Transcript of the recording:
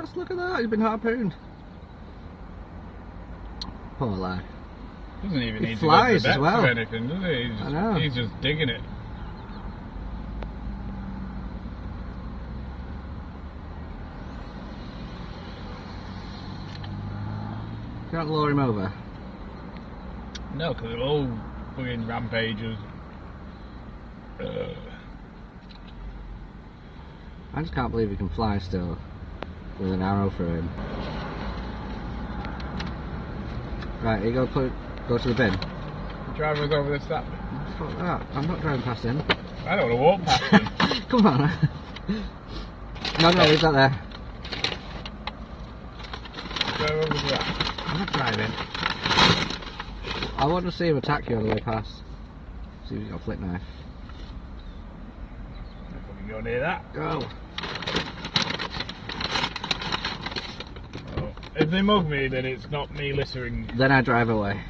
bass, look at that, he's been harpooned. Poor lad. Doesn't even He need flies to go to as well. or anything, does he? I know. He's just digging it. Can't lure him over. No, because they're all fucking rampages. I just can't believe he can fly still with an arrow through him. Right, you go to the bin. The driver's over this that. Fuck that. I'm not driving past him. I don't want to walk past him. Come on. No, he's not there. Drive over to that. I'm not driving. I want to see him attack you on the way past. See if he's got a flip knife. Don't fucking go near that. Go. Oh. If they mug me, then it's not me littering. Then I drive away.